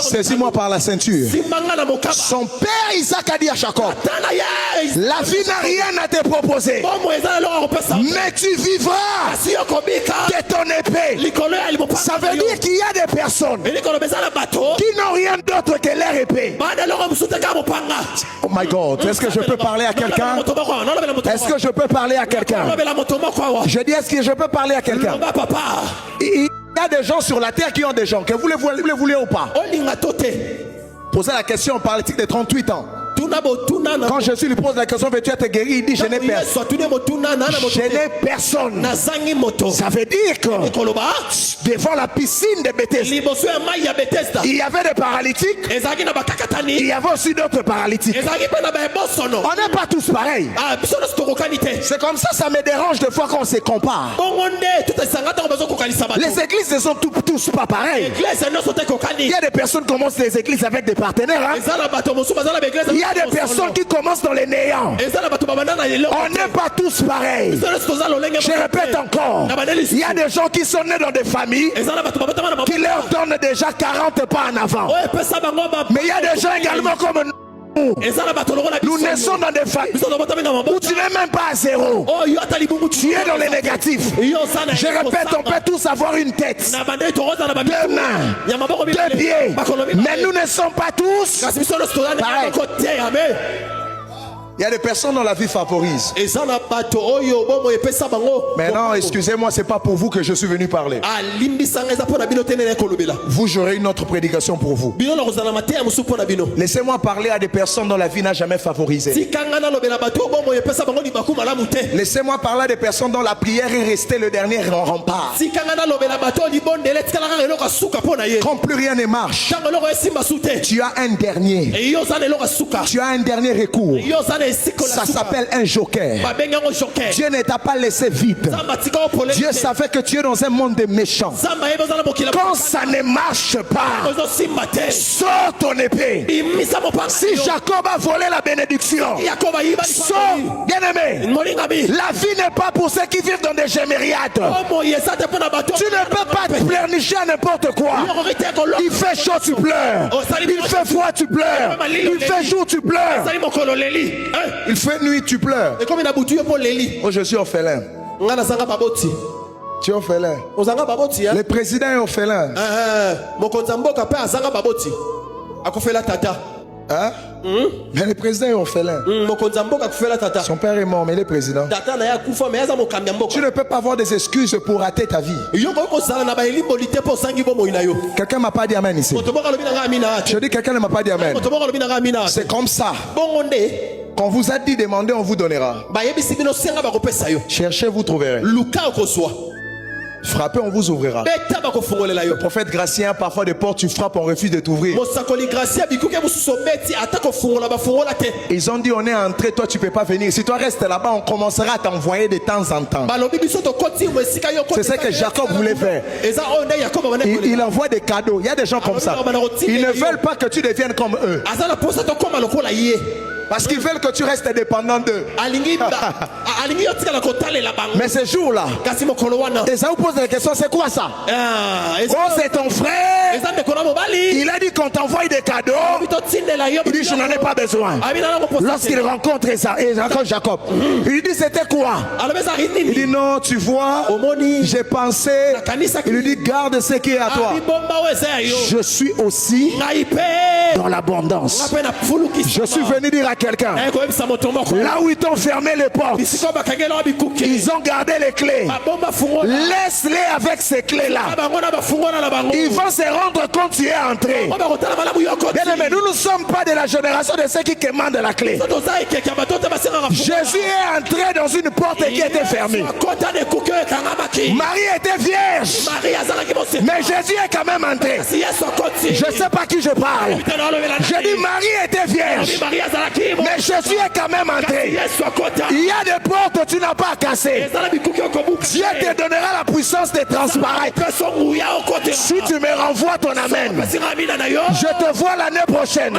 Saisis-moi par la ceinture. Son père Isaac a dit à Jacob, la vie n'a rien à te proposer, mais tu vivras de ton épée. Ça veut dire qu'il y a des personnes qui n'ont rien d'autre que leur épée. Oh my God, est-ce que je peux parler à quelqu'un? Est-ce que je peux parler à quelqu'un? Je dis, est-ce que je peux parler à quelqu'un? Il y a des gens sur la terre qui ont des gens, que vous les voulez ou pas? Posez la question par l'éthique de 38 ans. Quand Jésus lui pose la question, veux-tu être guéri? Il dit, je n'ai personne. Je n'ai personne. Ça veut dire que devant la piscine de Bethesda, il y avait des paralytiques. Il y avait aussi d'autres paralytiques. On n'est pas tous pareils. C'est comme ça me dérange de fois qu'on se compare. Les églises ne sont tous pas pareilles. Il y a des personnes qui commencent les églises avec des partenaires. Il y a des personnes qui commencent dans les néants. On n'est pas tous pareils. Je répète encore, il y a des gens qui sont nés dans des familles qui leur donnent déjà 40 pas en avant. Mais il y a des gens également comme nous. Nous naissons dans des familles où tu n'es même pas à zéro. Tu es dans les négatifs. Je répète, on peut tous avoir une tête, deux mains, deux pieds, mais nous ne sommes pas tous pareils. Il y a des personnes dont la vie favorise. Mais non, excusez-moi, c'est pas pour vous que je suis venu parler. Vous, j'aurai une autre prédication pour vous. Laissez-moi parler à des personnes dont la vie n'a jamais favorisé. Laissez-moi parler à des personnes dont la prière est restée le dernier rempart. Quand plus rien ne marche, tu as un dernier. Tu as un dernier recours. Ça s'appelle un joker. Dieu ne t'a pas laissé vide. Dieu savait que tu es dans un monde de méchants. Quand ça ne marche pas, sors ton épée. Si Jacob a volé la bénédiction, sors, bien-aimé. La vie n'est pas pour ceux qui vivent dans des gémériades. Tu ne peux pas te pleurnicher à n'importe quoi. Il fait chaud, tu pleures. Il fait froid, tu pleures. Il fait jour, tu pleures. Il fait nuit, tu pleures. Oh, je suis orphelin. Tu es orphelin. Le président est orphelin. Hein? Mais le président est orphelin. Son père est mort, mais il est président. Tu ne peux pas avoir des excuses pour rater ta vie. Quelqu'un m'a pas dit amen ici. Je dis quelqu'un ne m'a pas dit amen. C'est comme ça. Quand vous a dit demander, on vous donnera. Cherchez, vous trouverez. Frappez, on vous ouvrira. Le prophète Gratien a parfois des portes, tu frappes, on refuse de t'ouvrir. Ils ont dit on est entré, toi tu peux pas venir. Si toi restes là-bas, on commencera à t'envoyer de temps en temps. C'est ce que Jacob voulait faire. Il envoie des cadeaux. Il y a des gens comme ça. Ils ne veulent pas que tu deviennes comme eux. Parce qu'ils veulent que tu restes dépendant d'eux. Mais ce jour-là, Esaü pose la question, c'est quoi ça? Oh, c'est ton frère. Il a dit qu'on t'envoie des cadeaux. Il dit, je n'en ai pas besoin. Lorsqu'il rencontre Jacob, il lui dit, c'était quoi? Il dit, non, tu vois, j'ai pensé. Il lui dit, garde ce qui est à toi. Je suis aussi dans l'abondance. Je suis venu dire à quelqu'un, là où ils t'ont fermé les portes, ils ont gardé les clés. Laisse-les avec ces clés-là. Ils vont se rendre compte que tu es entré. Bien aimé, nous ne sommes pas de la génération de ceux qui commandent la clé. Jésus est entré dans une porte qui était fermée. Marie était vierge, mais Jésus est quand même entré. Je ne sais pas qui je parle. Je dis Marie était vierge, mais Jésus est quand même entré. Il y a des portes que tu n'as pas cassées. Dieu te donnera la puissance de transparaître. Si tu me renvoies ton amen, je te vois l'année prochaine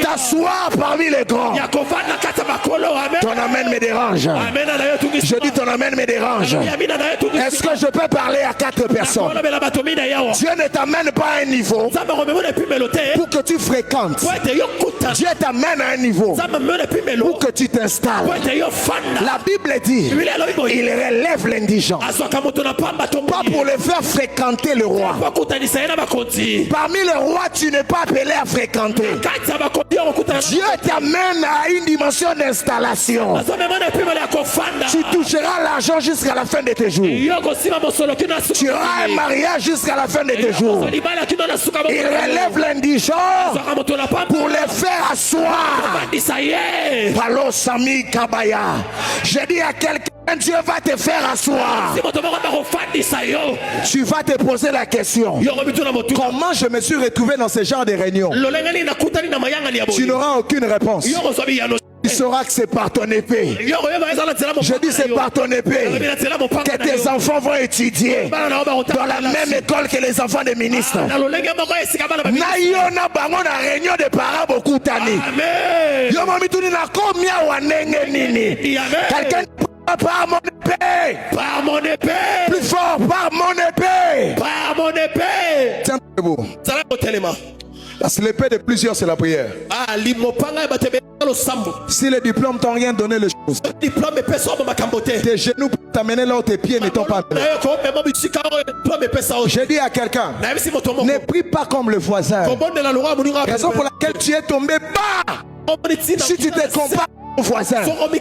t'asseoir parmi les grands. Ton amen me dérange. Je dis ton amen me dérange. Est-ce que je peux parler à 4 personnes? Dieu ne t'amène pas à un niveau pour que tu fréquentes. Dieu t'amène à un niveau pour que tu t'installes. La Bible dit il relève l'indigent, pas pour le faire fréquenter le roi. Parmi les rois, tu n'es pas appelé à fréquenter. Dieu t'amène à une dimension d'installation. Tu toucheras l'argent jusqu'à la fin de tes jours. Tu auras un mariage jusqu'à la fin de tes jours. Il relève l'indigent pour les faire asseoir. Palo Sami Kabaya. Je dis à quelqu'un, Dieu va te faire asseoir. Tu vas te poser la question, comment je me suis retrouvé dans ce genre de réunion? Tu n'auras aucune réponse. Tu sauras que c'est par ton épée. Je dis c'est par ton épée que tes enfants vont étudier dans la même école que les enfants des ministres. Naïona bango na réunion de parents beaucoup tani. Yo mami tu ni na komia wanenge nini. Quelqu'un par mon épée. Par mon épée. Plus fort, par mon épée. Par mon épée. Tiens debout. Parce que l'épée de plusieurs c'est la prière. Si les diplômes t'ont rien donné, les choses. Tes genoux pour t'amener là où tes pieds n'étant pas amenés. J'ai dit à quelqu'un, ne prie pas comme le voisin. Raison pour laquelle tu es tombé bas. Si tu te compares au voisin, on n'est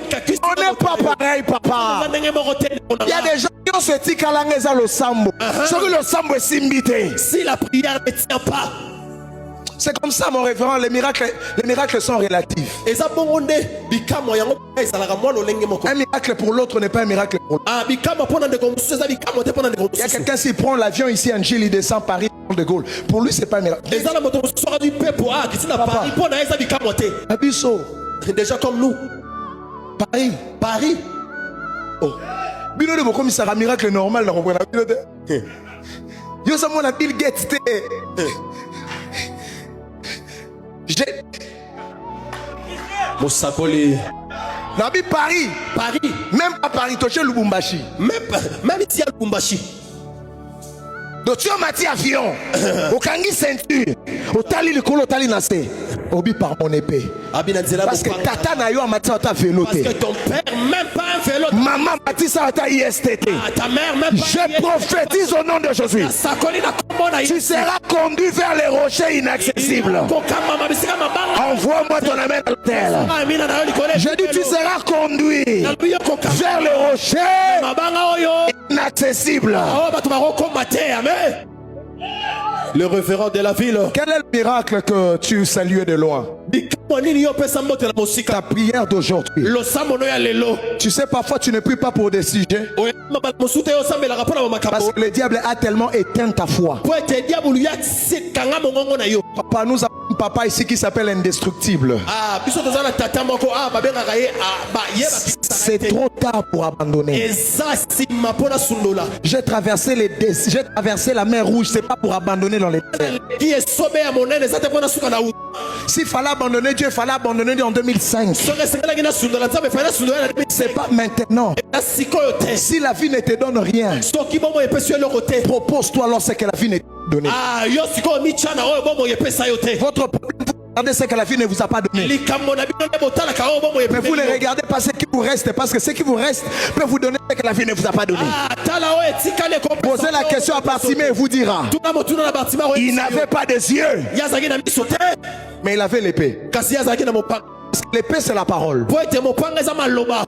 pas pareil, papa. Il y a des gens qui ont ce tic à l'angéza le sambo. Le sambo est simbité. Si la prière ne tient pas. C'est comme ça mon révérend, les miracles sont relatifs. Un miracle pour l'autre n'est pas un miracle pour l'autre. Il y a quelqu'un qui prend l'avion ici en Gilles, il descend Paris de Gaulle. Pour lui c'est pas un miracle. Abisso. Déjà comme nous. Paris. Oh. Bino de beaucoup c'est un miracle normal dans le Yo ça mon Bill Gates. Moussakoli. Nabi Paris. Même pas Paris, Toché Lubumbashi. Même ici à Lubumbashi. Donc tu as mati avion. Au kangi ceinture. Au tali le colo tali nassé. Obi par mon épée. Parce que tata na yo mati ta véloté. Parce que ton père même pas un vélo. Maman mati sa ta ISTT. Ta mère même pas. Je prophétise au nom de Jésus. Tu seras conduit vers les rochers inaccessibles. Envoie-moi ton amen à l'hôtel. Je dis tu seras conduit vers les rochers inaccessibles. Le référent de la ville. Quel est le miracle que tu saluais de loin? Ta prière d'aujourd'hui. Tu sais, parfois tu ne pries pas pour des sujets. Parce que le diable a tellement éteint ta foi. Papa, nous avons un papa ici qui s'appelle indestructible. C'est trop tard pour abandonner. J'ai traversé la mer Rouge, c'est pas pour abandonner dans les terres. S'il fallait abandonner Dieu, il fallait abandonner en 2005. C'est pas maintenant. Si la vie ne te donne rien, propose-toi alors ce que la vie ne te donne. Votre problème, regardez ce que la vie ne vous a pas donné. Mais vous ne regardez pas ce qui vous reste, parce que ce qui vous reste peut vous donner ce que la vie ne vous a pas donné. Posez la question à Bartimée et vous dira. Il n'avait pas des yeux, mais il avait l'épée. L'épée c'est la parole.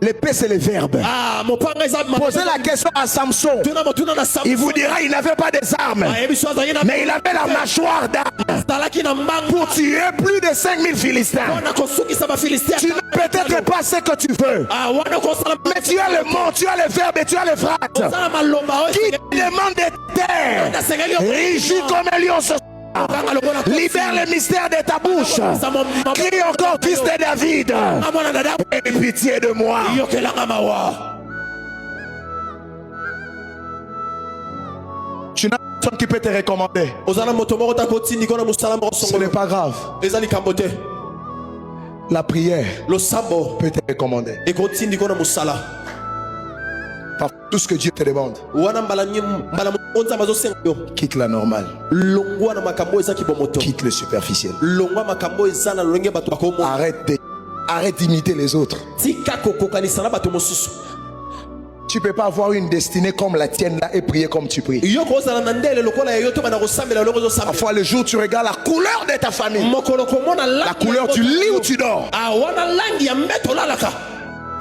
L'épée c'est le verbe. Posez la question à Samson. Il vous dira il n'avait pas des armes, mais il avait la mâchoire d'armes pour tuer plus de 5000 Philistins. Tu n'as peut-être pas ce que tu veux, mais tu as le mot, tu as le verbe et tu as le phrase qui demande des terres rigides comme un lion. Libère le mystère de ta bouche. Crie encore, fils de David. Aie pitié de moi. Tu n'as personne qui peut te recommander. Ce n'est pas grave. La prière peut te recommander. Par tout ce que Dieu te demande, quitte la normale, quitte le superficiel. Arrête d'imiter les autres. Tu ne peux pas avoir une destinée comme la tienne là et prier comme tu pries. Parfois le jour tu regardes la couleur de ta famille, la couleur du lit où tu dors.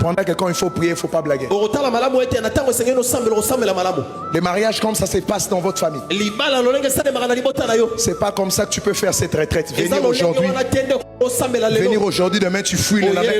Pendant que quand il faut prier, il ne faut pas blaguer. Les mariages comme ça se passe dans votre famille. C'est pas comme ça que tu peux faire cette retraite. Venir aujourd'hui, demain tu fouilles le lendemain.